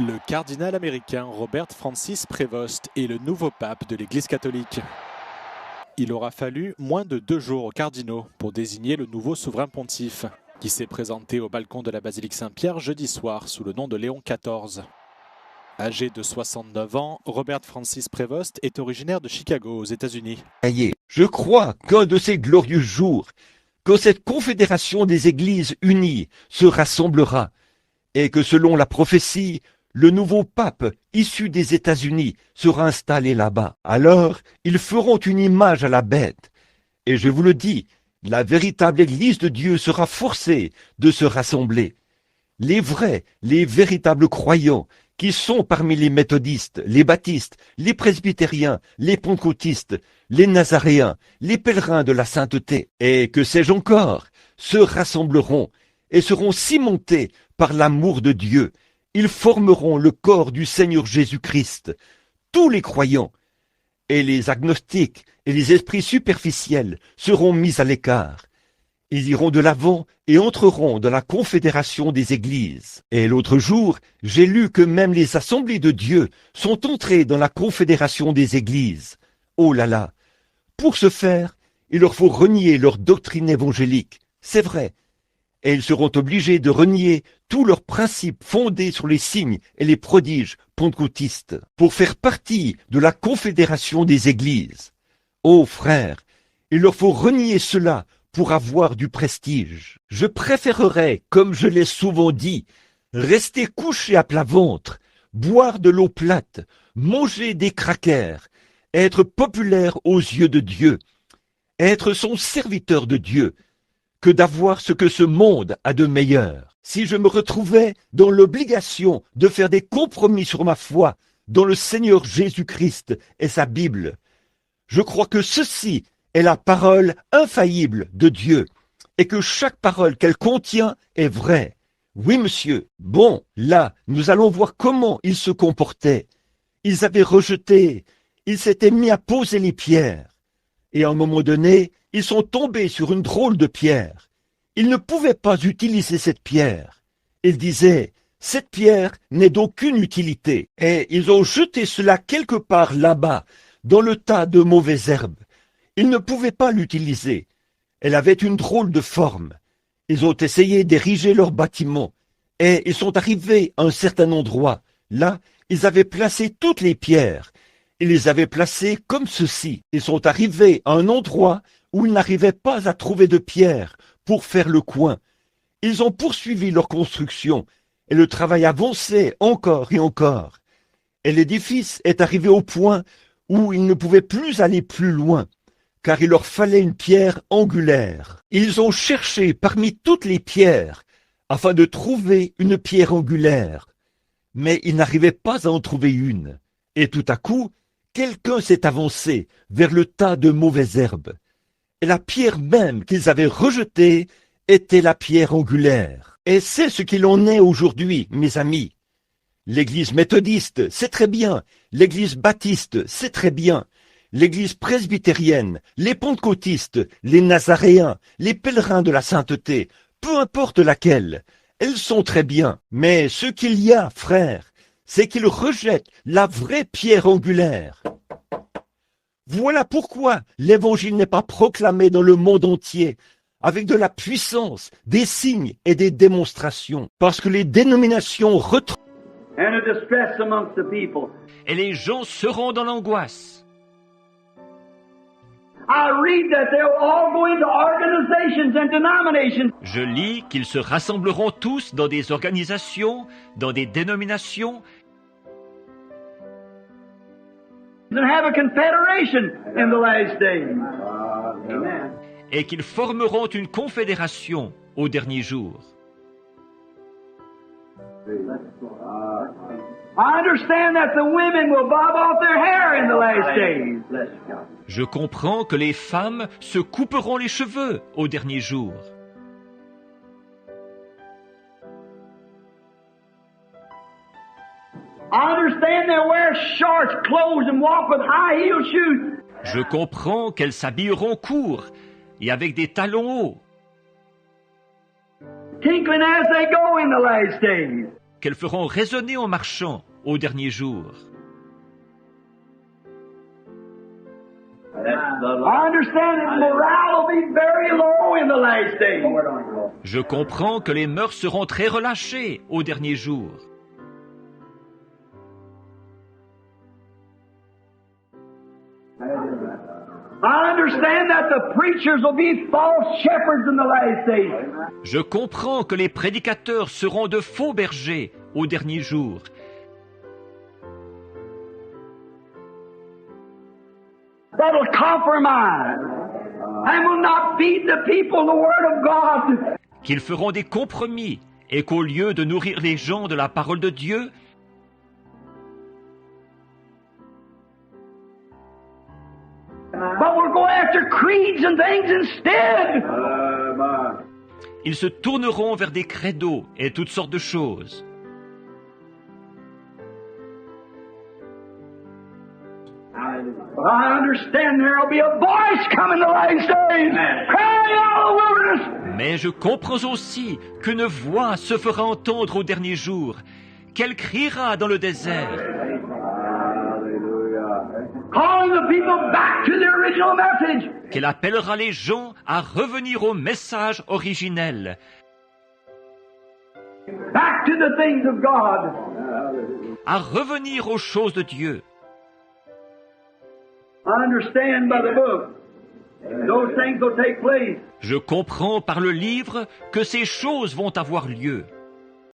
Le cardinal américain Robert Francis Prevost est le nouveau pape de l'Église catholique. Il aura fallu moins de 2 jours aux cardinaux pour désigner le nouveau souverain pontife, qui s'est présenté au balcon de la basilique Saint-Pierre jeudi soir sous le nom de Léon XIV. Âgé de 69 ans, Robert Francis Prevost est originaire de Chicago, aux États-Unis. Je crois qu'un de ces glorieux jours, quand cette confédération des Églises unies se rassemblera, et que selon la prophétie, le nouveau pape issu des États-Unis sera installé là-bas. Alors, ils feront une image à la bête. Et je vous le dis, la véritable Église de Dieu sera forcée de se rassembler. Les vrais, les véritables croyants, qui sont parmi les méthodistes, les baptistes, les presbytériens, les pentecôtistes, les nazaréens, les pèlerins de la sainteté, et que sais-je encore, se rassembleront et seront cimentés par l'amour de Dieu. Ils formeront le corps du Seigneur Jésus-Christ, tous les croyants, et les agnostiques et les esprits superficiels seront mis à l'écart. Ils iront de l'avant et entreront dans la confédération des églises. Et l'autre jour, j'ai lu que même les assemblées de Dieu sont entrées dans la confédération des églises. Oh là là! Pour ce faire, il leur faut renier leur doctrine évangélique. C'est vrai. Et ils seront obligés de renier tous leurs principes fondés sur les signes et les prodiges pentecôtistes pour faire partie de la confédération des églises. Ô frères, il leur faut renier cela pour avoir du prestige. Je préférerais, comme je l'ai souvent dit, rester couché à plat ventre, boire de l'eau plate, manger des crackers, être populaire aux yeux de Dieu, être son serviteur de Dieu, que d'avoir ce que ce monde a de meilleur. Si je me retrouvais dans l'obligation de faire des compromis sur ma foi dans le Seigneur Jésus-Christ et sa Bible, je crois que ceci est la parole infaillible de Dieu et que chaque parole qu'elle contient est vraie. Oui, monsieur. Bon, là, nous allons voir comment ils se comportaient. Ils avaient rejeté, ils s'étaient mis à poser les pierres. Et à un moment donné, ils sont tombés sur une drôle de pierre. Ils ne pouvaient pas utiliser cette pierre. Ils disaient, cette pierre n'est d'aucune utilité. Et ils ont jeté cela quelque part là-bas, dans le tas de mauvaises herbes. Ils ne pouvaient pas l'utiliser. Elle avait une drôle de forme. Ils ont essayé d'ériger leur bâtiment. Et ils sont arrivés à un certain endroit. Là, ils avaient placé toutes les pierres. Ils les avaient placées comme ceci. Ils sont arrivés à un endroit où ils n'arrivaient pas à trouver de pierre pour faire le coin. Ils ont poursuivi leur construction et le travail avançait encore et encore. Et l'édifice est arrivé au point où ils ne pouvaient plus aller plus loin, car il leur fallait une pierre angulaire. Ils ont cherché parmi toutes les pierres afin de trouver une pierre angulaire, mais ils n'arrivaient pas à en trouver une. Et tout à coup, quelqu'un s'est avancé vers le tas de mauvaises herbes. Et la pierre même qu'ils avaient rejetée était la pierre angulaire. Et c'est ce qu'il en est aujourd'hui, mes amis. L'église méthodiste, c'est très bien. L'église baptiste, c'est très bien. L'église presbytérienne, les pentecôtistes, les nazaréens, les pèlerins de la sainteté, peu importe laquelle, elles sont très bien. Mais ce qu'il y a, frères, c'est qu'ils rejettent la vraie pierre angulaire. Voilà pourquoi l'évangile n'est pas proclamé dans le monde entier, avec de la puissance, des signes et des démonstrations, parce que les dénominations et les gens seront dans l'angoisse. Je lis qu'ils se rassembleront tous dans des organisations, dans des dénominations, et qu'ils formeront une confédération au dernier jour. Je comprends que les femmes se couperont les cheveux au dernier jour. Je comprends qu'elles s'habilleront court et avec des talons hauts. qu'elles feront résonner en marchant au dernier jour. Je comprends que les mœurs seront très relâchées au dernier jour. Je comprends que les prédicateurs seront de faux bergers au dernier jour. Qu'ils feront des compromis et qu'au lieu de nourrir les gens de la parole de Dieu, ils se tourneront vers des credos et toutes sortes de choses. Mais je comprends aussi qu'une voix se fera entendre au dernier jour, qu'elle criera dans le désert, qu'elle appellera les gens à revenir au message originel, à revenir aux choses de Dieu. Je comprends par le livre que ces choses vont avoir lieu.